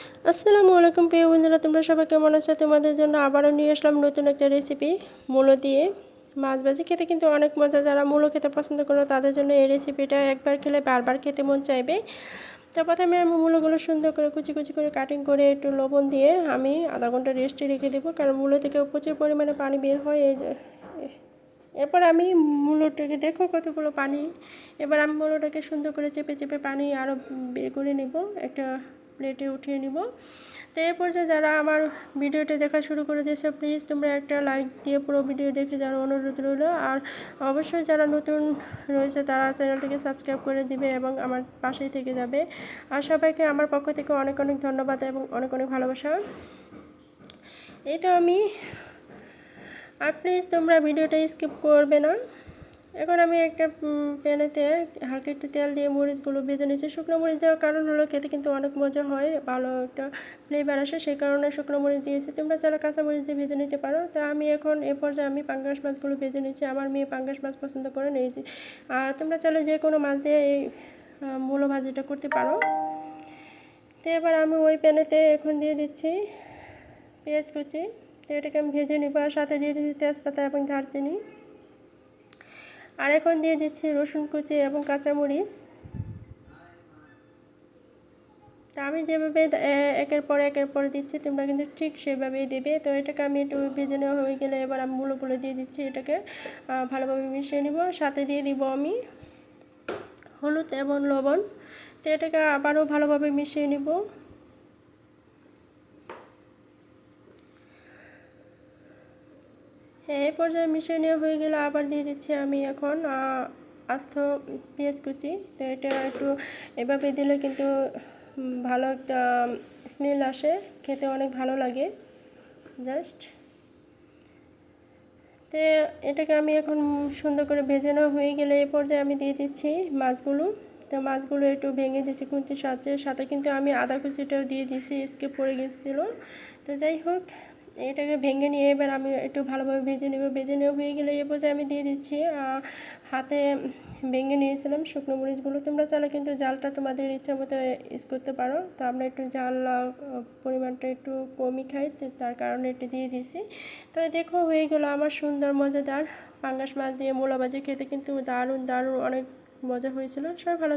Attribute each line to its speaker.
Speaker 1: আসসালামু আলাইকুম প্রিয় বন্ধুরা, তোমরা সবাই কেমন আছো? তোমাদের জন্য আবারও নিয়ে আসলাম নতুন একটা রেসিপি, মূলো দিয়ে মাছ ভাজি। খেতে কিন্তু অনেক মজা। যারা মূলো খেতে পছন্দ করো তাদের জন্য এই রেসিপিটা একবার খেলে বারবার খেতে মন চাইবে। তো প্রথমে আমি মূলোগুলো সুন্দর করে কুচি কুচি করে কাটিং করে একটু লবণ দিয়ে আমি আধা ঘন্টা রেস্টে রেখে দেবো, কারণ মূলো থেকে প্রচুর পরিমাণে পানি বের হয়। এরপর আমি মূলোটাকে, দেখো কতগুলো পানি, এবার আমি মূলোটাকে সুন্দর করে চেপে চেপে পানি আরও বের করে নিব, একটা প্লেটে উঠিয়ে নিব। তো এই পর্যায়ে যারা আমার ভিডিওটা দেখা শুরু করে দিয়েছে, প্লিজ তোমরা একটা লাইক দিয়ে পুরো ভিডিও দেখে যারা অনুরোধ রইল। আর অবশ্যই যারা নতুন রয়েছে তারা চ্যানেলটিকে সাবস্ক্রাইব করে দিবে এবং আমার পাশেই থেকে যাবে। আর সবাইকে আমার পক্ষ থেকে অনেক অনেক ধন্যবাদ এবং অনেক অনেক ভালোবাসা। এটা আমি, আর প্লিজ তোমরা ভিডিওটা স্কিপ করবে না। এখন আমি একটা প্যানেতে হালকা একটু তেল দিয়ে মরিচগুলো ভেজে নিচ্ছি। শুকনো মরিচ দেওয়ার কারণ হলো খেতে কিন্তু অনেক মজা হয়, ভালো একটা ফ্লেভার আসে, সেই কারণে শুকনো মরিচ দিয়েছি। তোমরা যারা কাঁচা মরিচ দিয়ে ভেজে নিতে পারো। তা আমি এখন এ পর্যায়ে আমি পাঙ্গাস মাছগুলো ভেজে নিচ্ছি। আমার মেয়ে পাঙ্গাস মাছ পছন্দ করে নিয়েছি। আর তোমরা চাইলে যে কোনো মাছ দিয়ে এই মূলো ভাজিটা করতে পারো। তো এবার আমি ওই প্যানেতে এখন দিয়ে দিচ্ছি পেঁয়াজ কুচি। তো এটাকে আমি ভেজে নিব, আর সাথে দিয়ে দিচ্ছি তেজপাতা এবং দারচিনি। আর এখন দিয়ে দিচ্ছি রসুন কুচি এবং কাঁচামরিচ। তা আমি যেভাবে একের পর দিচ্ছি তোমরা কিন্তু ঠিক সেভাবেই দেবে। তো এটাকে আমি একটু ভেজে নেওয়া হয়ে গেলে এবার আমি মূলোগুলো দিয়ে দিচ্ছি। এটাকে ভালোভাবে মিশিয়ে নিব। সাথে দিয়ে দিব আমি হলুদ এবং লবণ। তো এটাকে আবারও ভালোভাবে মিশিয়ে নিব। এই পর্যায়ে মিশিয়ে নেওয়া হয়ে গেলে আবার দিয়ে দিচ্ছি আমি এখন আস্ত পেঁয়াজ কুচি। তো এটা একটু এভাবে দিলে কিন্তু ভালো একটা স্মেল আসে, খেতে অনেক ভালো লাগে জাস্ট। তো এটাকে আমি এখন সুন্দর করে ভেজে নেওয়া হয়ে গেলে এই পর্যায়ে আমি দিয়ে দিচ্ছি মাছগুলো। তো মাছগুলো একটু ভেঙে দিচ্ছি খুন্তির সাথে কিন্তু আমি আদা কুচিটাও দিয়ে দিচ্ছি, স্কিপ পড়ে গেছিলো। তো যাই হোক, এটাকে ভেঙে নিয়ে এবার আমি একটু ভালোভাবে ভেজে নেব। ভেজে নেওয়া হয়ে গেলে এ পর্যায়ে আমি দিয়ে দিচ্ছি হাতে ভেঙে নিয়েছিলাম শুকনো মরিচগুলো। তোমরা চাইলে কিন্তু জালটা তোমাদের ইচ্ছা মতো ইউজ করতে পারো। তো আমরা একটু জাল পরিমাণটা একটু কমই খাই, তার কারণে এটা দিয়ে দিয়েছি। তো দেখো হয়ে গেল আমার সুন্দর মজাদার পাঙ্গাস মাছ দিয়ে মূলো ভাজি। খেতে কিন্তু দারুণ দারুণ অনেক মজা হয়েছিল। সবাই ভালো